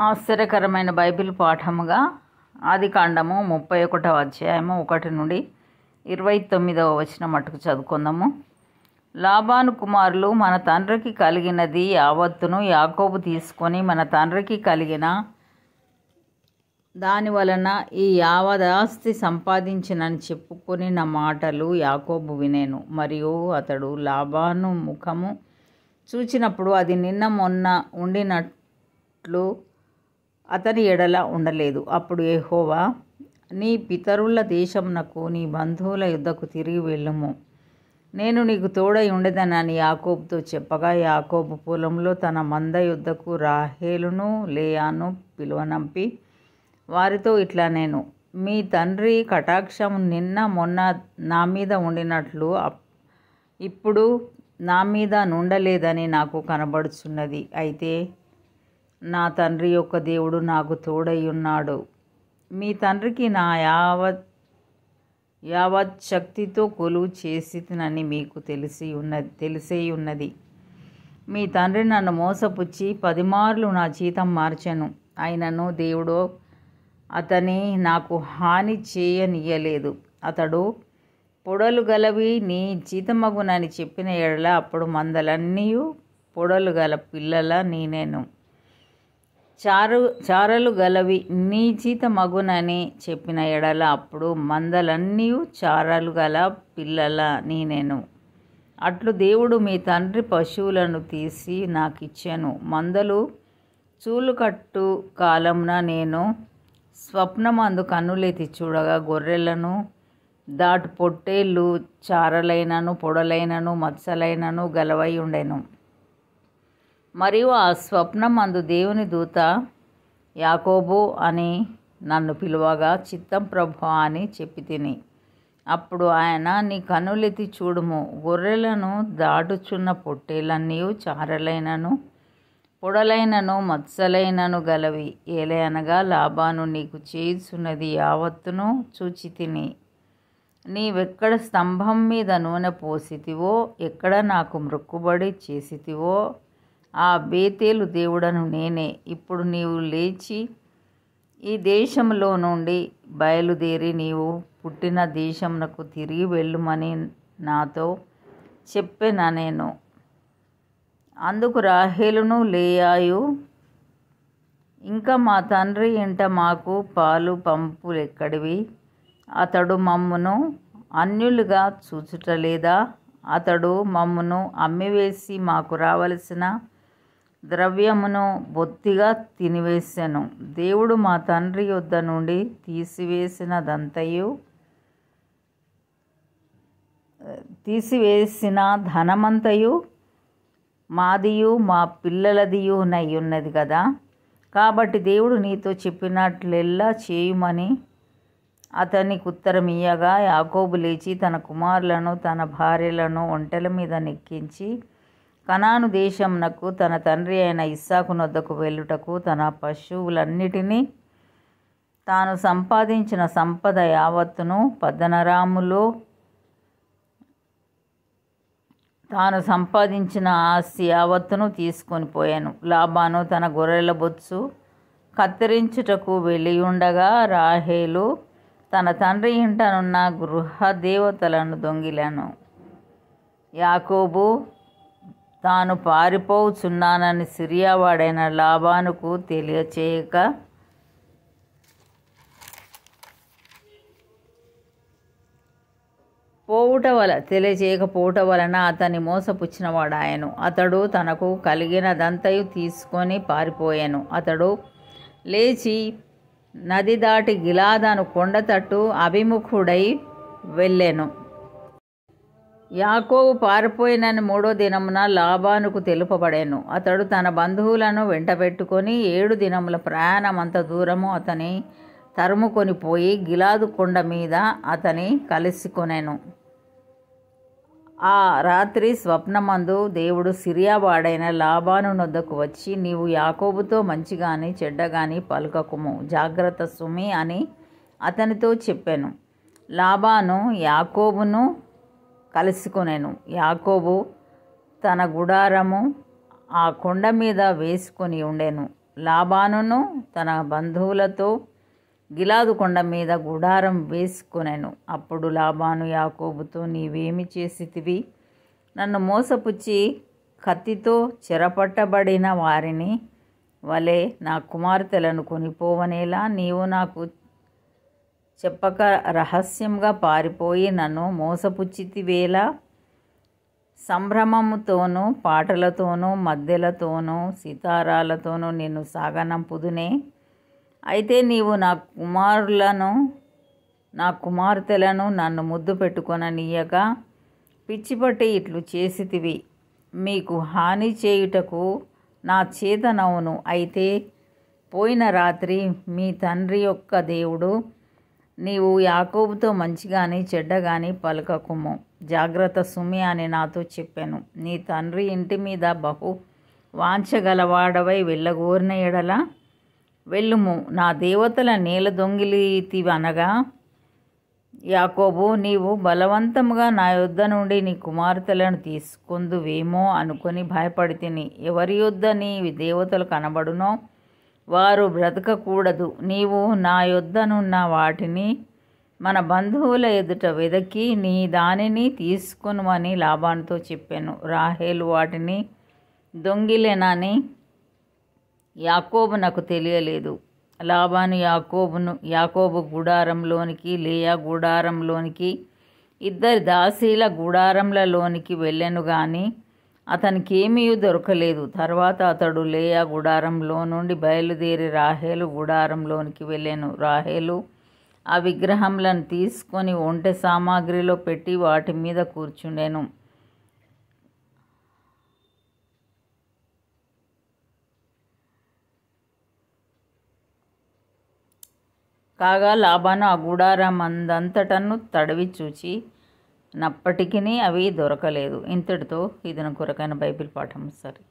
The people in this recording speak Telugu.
ఆశ్చర్యకరమైన బైబిల్ పాఠముగా ఆదికాండము 31వ అధ్యాయము 1 నుండి 29వ వచనం మట్టుకు చదువుకుందాము. లాబాను కుమారులు మన తండ్రికి కలిగినది యావత్తును యాకోబు తీసుకొని మన తండ్రికి కలిగిన దాని వలన ఈ యావదాస్తి సంపాదించినని చెప్పుకొని నా మాటలు యాకోబు వినేను. మరియు అతడు లాబాను ముఖము చూచినప్పుడు అది నిన్న మొన్న ఉండినట్లు అతని ఎడల ఉండలేదు. అప్పుడు యెహోవా, నీ పితరుల దేశమునకు నీ బంధువుల యుద్ధకు తిరిగి వెళ్ళుము, నేను నీకు తోడై ఉండేదనని యాకోబుతో చెప్పగా, యాకోబు పొలంలో తన మంద యుద్ధకు రాహేలును లేయాను పిలువనంపి వారితో ఇట్లా నేను, మీ తండ్రి కటాక్షము నిన్న మొన్న నా మీద ఉండినట్లు ఇప్పుడు నా మీద నుండలేదని నాకు కనబడుచున్నది. అయితే నా తండ్రి యొక్క దేవుడు నాకు తోడై ఉన్నాడు. మీ తండ్రికి నా యావత్ శక్తితో కొలువు చేసినని మీకు తెలిసే ఉన్నది. మీ తండ్రి నన్ను మోసపుచ్చి 10 మార్లు నా జీతం మార్చెను. అయినను దేవుడు అతని నాకు హాని చేయనీయలేదు. అతడు పొడలు గలవి నీ జీతమగునని చెప్పిన ఎడల అప్పుడు మందలన్నీయు పొడలు గల పిల్లల నేనేను. చారలు గలవి నీ జీతమగునని చెప్పిన ఎడల అప్పుడు మందలన్నీయు చారలు గల పిల్లల నేనేను. అట్లు దేవుడు మీ తండ్రి పశువులను తీసి నాకిచ్చెను. మందలు చూలుకట్టు కాలమున నేను స్వప్నమందు కన్నులెత్తి చూడగా గొర్రెలను దాటు పొట్టేళ్ళు చారలైనను పొడలైనను మత్సలైనను గలవై ఉండెను. మరియు ఆ స్వప్నమందు దేవుని దూత యాకోబు అని నన్ను పిలువగా, చిత్తం ప్రభువా అని చెప్పి తిని. అప్పుడు ఆయన, నీ కన్నులెత్తి చూడుము, గొర్రెలను దాటుచున్న పొట్టేలన్నీయు చారలైనను పొడలైనను మత్సలైనను గలవి. ఏలయనగా లాబాను నీకు చేయుచున్నది యావత్తును చూచి తిని. నీవెక్కడ స్తంభం మీద నూనె పోసితివో, ఎక్కడ నాకు మ్రొక్కుబడి చేసితివో ఆ బేతేలు దేవుడను నేనే. ఇప్పుడు నీవు లేచి ఈ దేశంలో నుండి బయలుదేరి నీవు పుట్టిన దేశమునకు తిరిగి వెళ్ళుమని నాతో చెప్పెనా నేను. అందుకు రాహేలును లేయాయు, ఇంకా మా తండ్రి ఇంట మాకు పాలు పంపులెక్కడివి? అతడు మమ్మును అన్యులుగా చూచుటలేదా? అతడు మమ్మును అమ్మివేసి మాకు రావలసిన ద్రవ్యమును బొత్తిగా తినివేసెను. దేవుడు మా తండ్రి యొద్ద నుండి తీసివేసిన ధనమంతయు మాదియు మా పిల్లలదియు నయ్యున్నది కదా. కాబట్టి దేవుడు నీతో చెప్పినట్లెల్లా చేయుమని అతనికి ఉత్తరమియ్యగా, యాకోబు లేచి తన కుమారులను తన భార్యలను ఒంటెల మీద నెక్కించి కనాను దేశమునకు తన తండ్రి అయిన ఇస్సాకు నొద్దకు వెళ్ళుటకు తన పశువులన్నిటినీ తాను సంపాదించిన సంపద యావత్తును పద్దనరాములో తాను సంపాదించిన ఆస్తి యావత్తును తీసుకొని పోయాను. లాబాను తన గొర్రెల బొత్సు కత్తిరించుటకు వెళ్ళియుండగా రాహేలు తన తండ్రి ఇంటనున్న గృహ దేవతలను దొంగిలాను. యాకోబు తాను పారిపోచున్నానని సిరియావాడైన లాబానుకు తెలియచేయక తెలియచేయకపోవటం వలన అతన్ని మోసపుచ్చినవాడాయను. అతడు తనకు కలిగినదంతయు తీసుకొని పారిపోయాను. అతడు లేచి నది దాటి గిలాదను కొండ తట్టు అభిముఖుడై వెళ్ళెను. యాకోబు పారిపోయినని 3వ దినమున లాబానుకు తెలుపబడెను. అతడు తన బంధువులను వెంటబెట్టుకొని 7 దినముల ప్రయాణమంత దూరము అతని తరుముకొని పోయి గిలాదు కొండ మీద అతని కలుసుకొనెను. ఆ రాత్రి స్వప్నమందు దేవుడు సిరియావాడైన లాబాను నొద్దకు వచ్చి, నీవు యాకోబుతో మంచిగాని చెడ్డగాని పలుకకుము, జాగ్రత్త సుమి అని అతనితో చెప్పెను. లాబాను యాకోబును కలుసుకొనెను. యాకోబు తన గుడారము ఆ కొండ మీద వేసుకొని ఉండెను. లాబానును తన బంధువులతో గిలాదు కొండ మీద గుడారం వేసుకొనెను. అప్పుడు లాబాను యాకోబుతో, నీవేమి చేసితివి? నన్ను మోసపుచ్చి కత్తితో చెరపట్టబడిన వారిని వలె నా కుమార్తెలను కొనిపోవనేలా నీవు నాకు చెప్పక రహస్యంగా పారిపోయి నన్ను మోసపుచ్చితివేలా? సంభ్రమముతోనూ పాటలతోనూ మద్దెలతోనూ సితారాలతోనూ నిన్ను సాగనంపుదునే. అయితే నీవు నా కుమార్తెలను నన్ను ముద్దు పెట్టుకొననీయక పిచ్చిపట్టి ఇట్లు చేసితివి. మీకు హాని చేయుటకు నా చేతనవును. అయితే పోయిన రాత్రి మీ తండ్రి యొక్క దేవుడు, నీవు యాకోబుతో మంచిగాని చెడ్డగాని పలకకుము, జాగ్రత్త సుమి అని నాతో చెప్పాను. నీ తండ్రి ఇంటి మీద బహు వాంఛగలవాడవై వెళ్ళగోరిన ఎడల వెళ్ళుము. నా దేవతల నేల దొంగిలితివనగా యాకోబు, నీవు బలవంతముగా నా యొద్ద నుండి నీ కుమార్తెలను తీసుకొందువేమో అనుకొని భయపడితిని. ఎవరి యొద్ద నీ దేవతలు కనబడునో వారు బ్రతకకూడదు. నీవు నా యొద్దనున్న వాటిని మన బంధువుల ఎదుట వెదకి నీ దానిని తీసుకొనుమని లాబానుతో చెప్పాను. రాహేలు వాటిని దొంగిలెనని యాకోబు నాకు తెలియలేదు. లాబాను యాకోబు గుడారంలోనికి, లేయా గుడారంలోనికి, ఇద్దరి దాసీల గుడారంలలోనికి వెళ్ళెను గాని అతనికి ఏమీ దొరకలేదు. తర్వాత అతడు లేయా గుడారంలో నుండి బయలుదేరి రాహేలు గుడారంలోనికి వెళ్ళెను. రాహేలు ఆ విగ్రహంలను తీసుకొని ఒంటె సామాగ్రిలో పెట్టి వాటి మీద కూర్చుండెను. కాగా లాబాను ఆ గుడారమందంతటను తడవి చూచి నప్పటికిని అవి దొరకలేదు. ఇంతటితో ఇది నా కొరకైన బైబిల్ పాఠం సరే.